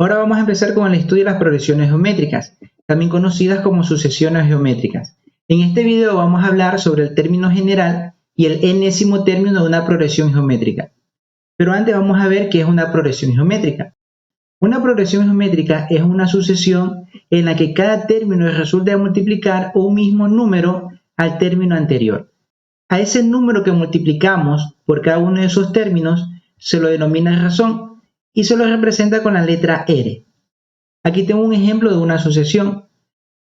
Ahora vamos a empezar con el estudio de las progresiones geométricas, también conocidas como sucesiones geométricas. En este video vamos a hablar sobre el término general y el enésimo término de una progresión geométrica. Pero antes vamos a ver qué es una progresión geométrica. Una progresión geométrica es una sucesión en la que cada término resulta de multiplicar un mismo número al término anterior. A ese número que multiplicamos por cada uno de esos términos se lo denomina razón y se lo representa con la letra R. Aquí tengo un ejemplo de una sucesión.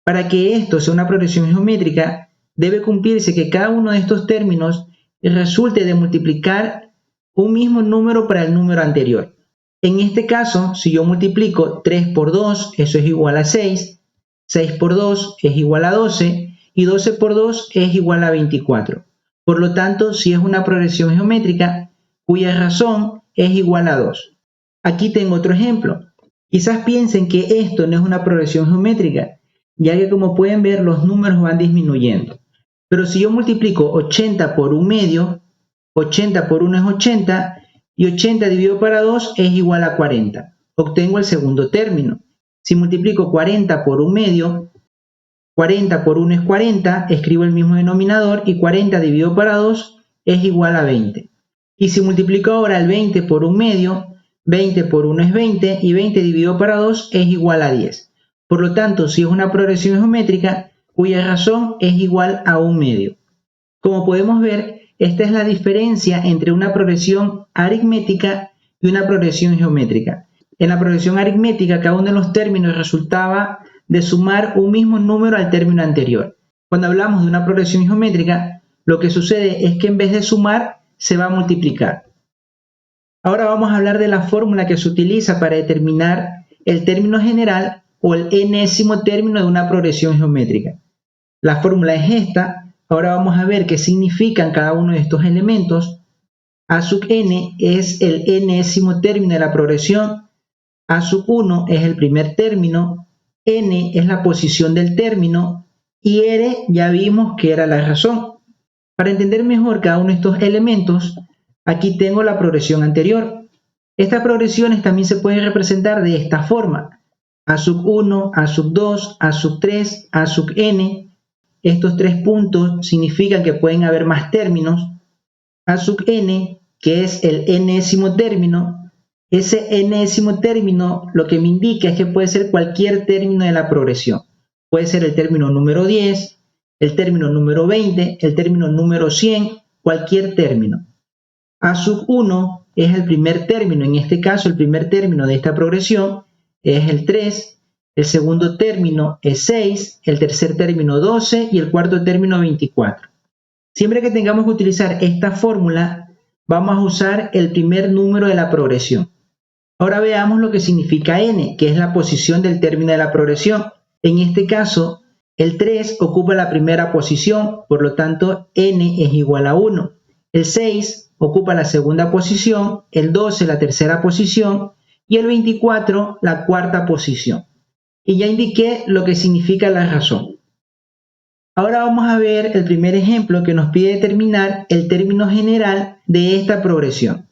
Para que esto sea una progresión geométrica, debe cumplirse que cada uno de estos términos resulte de multiplicar un mismo número para el número anterior. En este caso, si yo multiplico 3 por 2, eso es igual a 6, 6 por 2 es igual a 12 y 12 por 2 es igual a 24. Por lo tanto, si es una progresión geométrica cuya razón es igual a 2. Aquí tengo otro ejemplo. Quizás piensen que esto no es una progresión geométrica, ya que como pueden ver los números van disminuyendo. Pero si yo multiplico 80 por un medio, 80 por 1 es 80 y 80 dividido para 2 es igual a 40. Obtengo el segundo término. Si multiplico 40 por un medio, 40 por 1 es 40, escribo el mismo denominador y 40 dividido para 2 es igual a 20. Y si multiplico ahora el 20 por un medio, 20 por 1 es 20 y 20 dividido para 2 es igual a 10. Por lo tanto, si es una progresión geométrica cuya razón es igual a un medio. Como podemos ver, esta es la diferencia entre una progresión aritmética y una progresión geométrica. En la progresión aritmética, cada uno de los términos resultaba de sumar un mismo número al término anterior. Cuando hablamos de una progresión geométrica, lo que sucede es que en vez de sumar, se va a multiplicar. Ahora vamos a hablar de la fórmula que se utiliza para determinar el término general o el enésimo término de una progresión geométrica. La fórmula es esta. Ahora vamos a ver qué significan cada uno de estos elementos. A sub n es el enésimo término de la progresión, a sub 1 es el primer término, n es la posición del término y r ya vimos que era la razón. Para entender mejor cada uno de estos elementos, aquí tengo la progresión anterior. Estas progresiones también se pueden representar de esta forma: a sub 1, a sub 2, a sub 3, a sub n. Estos tres puntos significan que pueden haber más términos. A sub n, que es el enésimo término, ese enésimo término lo que me indica es que puede ser cualquier término de la progresión. Puede ser el término número 10, el término número 20, el término número 100, cualquier término. A sub 1 es el primer término, en este caso el primer término de esta progresión es el 3, el segundo término es 6, el tercer término 12 y el cuarto término 24. Siempre que tengamos que utilizar esta fórmula, vamos a usar el primer número de la progresión. Ahora veamos lo que significa n, que es la posición del término de la progresión. En este caso, el 3 ocupa la primera posición, por lo tanto n es igual a 1. El 6 ocupa la segunda posición, el 12 la tercera posición y el 24 la cuarta posición. Y ya indiqué lo que significa la razón. Ahora vamos a ver el primer ejemplo que nos pide determinar el término general de esta progresión.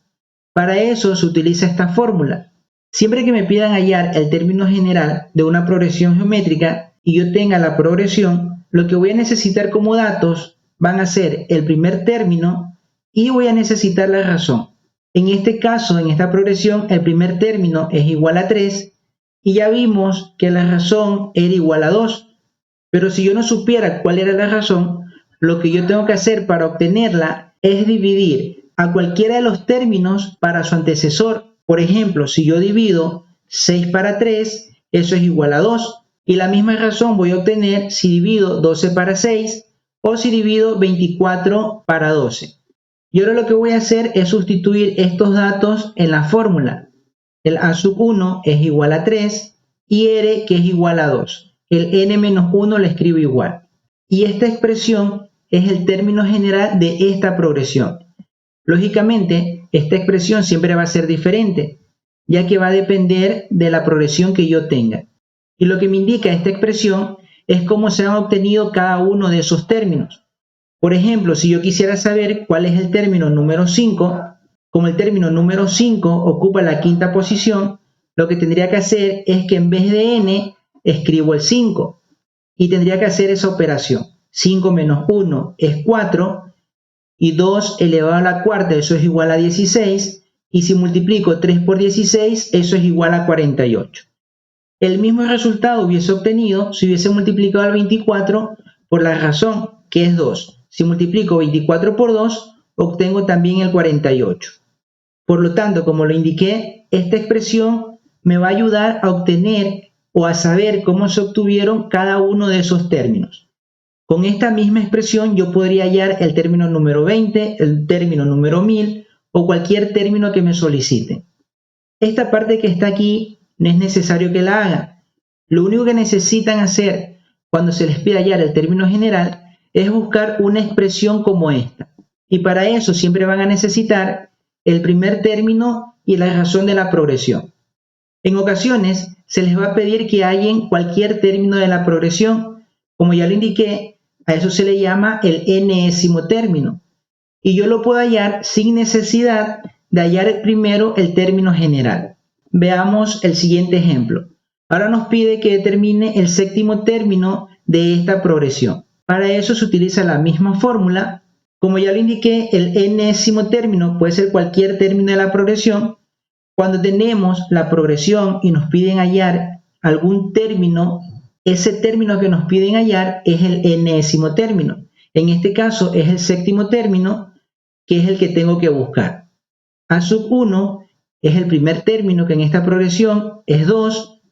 Para eso se utiliza esta fórmula. Siempre que me pidan hallar el término general de una progresión geométrica y yo tenga la progresión, lo que voy a necesitar como datos van a ser el primer término y voy a necesitar la razón. En este caso, en esta progresión, el primer término es igual a 3 y ya vimos que la razón era igual a 2. Pero si yo no supiera cuál era la razón, lo que yo tengo que hacer para obtenerla es dividir a cualquiera de los términos para su antecesor. Por ejemplo, si yo divido 6 para 3, eso es igual a 2. Y la misma razón voy a obtener si divido 12 para 6 o si divido 24 para 12. Y ahora lo que voy a hacer es sustituir estos datos en la fórmula. El a sub 1 es igual a 3 y r que es igual a 2. El n-1 lo escribo igual. Y esta expresión es el término general de esta progresión. Lógicamente, esta expresión siempre va a ser diferente, ya que va a depender de la progresión que yo tenga. Y lo que me indica esta expresión es cómo se han obtenido cada uno de esos términos. Por ejemplo, si yo quisiera saber cuál es el término número 5, como el término número 5 ocupa la quinta posición, lo que tendría que hacer es que en vez de n escribo el 5 y tendría que hacer esa operación. 5 menos 1 es 4 y 2 elevado a la cuarta, eso es igual a 16, y si multiplico 3 por 16, eso es igual a 48. El mismo resultado hubiese obtenido si hubiese multiplicado el 24 por la razón que es 2. Si multiplico 24 por 2, obtengo también el 48. Por lo tanto, como lo indiqué, esta expresión me va a ayudar a obtener o a saber cómo se obtuvieron cada uno de esos términos. Con esta misma expresión yo podría hallar el término número 20, el término número 1000 o cualquier término que me soliciten. Esta parte que está aquí no es necesario que la hagan. Lo único que necesitan hacer cuando se les pide hallar el término general es buscar una expresión como esta. Y para eso siempre van a necesitar el primer término y la razón de la progresión. En ocasiones se les va a pedir que hallen cualquier término de la progresión. Como ya lo indiqué, a eso se le llama el enésimo término. Y yo lo puedo hallar sin necesidad de hallar primero el término general. Veamos el siguiente ejemplo. Ahora nos pide que determine el séptimo término de esta progresión. Para eso se utiliza la misma fórmula. Como ya lo indiqué, el enésimo término puede ser cualquier término de la progresión. Cuando tenemos la progresión y nos piden hallar algún término, ese término que nos piden hallar es el enésimo término. En este caso es el séptimo término, que es el que tengo que buscar. A sub 1 es el primer término que en esta progresión es 2.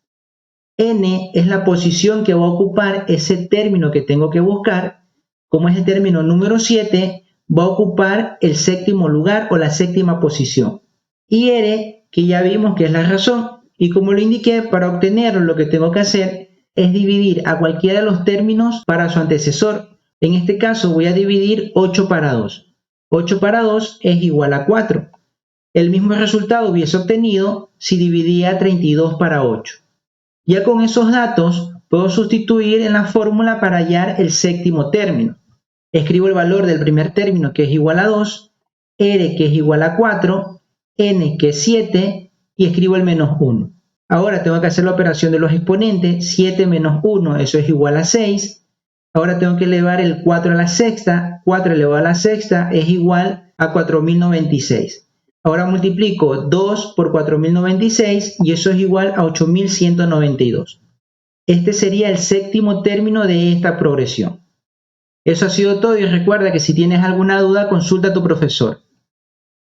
N es la posición que va a ocupar ese término que tengo que buscar. Como es el término número 7, va a ocupar el séptimo lugar o la séptima posición. Y R, que ya vimos que es la razón. Y como lo indiqué, para obtenerlo lo que tengo que hacer es dividir a cualquiera de los términos para su antecesor. En este caso voy a dividir 8 para 2. 8 para 2 es igual a 4. El mismo resultado hubiese obtenido si dividía 32 para 8. Ya con esos datos puedo sustituir en la fórmula para hallar el séptimo término. Escribo el valor del primer término, que es igual a 2, R, que es igual a 4, N, que es 7, y escribo el menos 1. Ahora tengo que hacer la operación de los exponentes. 7 menos 1, eso es igual a 6. Ahora tengo que elevar el 4 a la sexta. 4 elevado a la sexta es igual a 4096. Ahora multiplico 2 por 4096 y eso es igual a 8192. Este sería el séptimo término de esta progresión. Eso ha sido todo y recuerda que si tienes alguna duda consulta a tu profesor.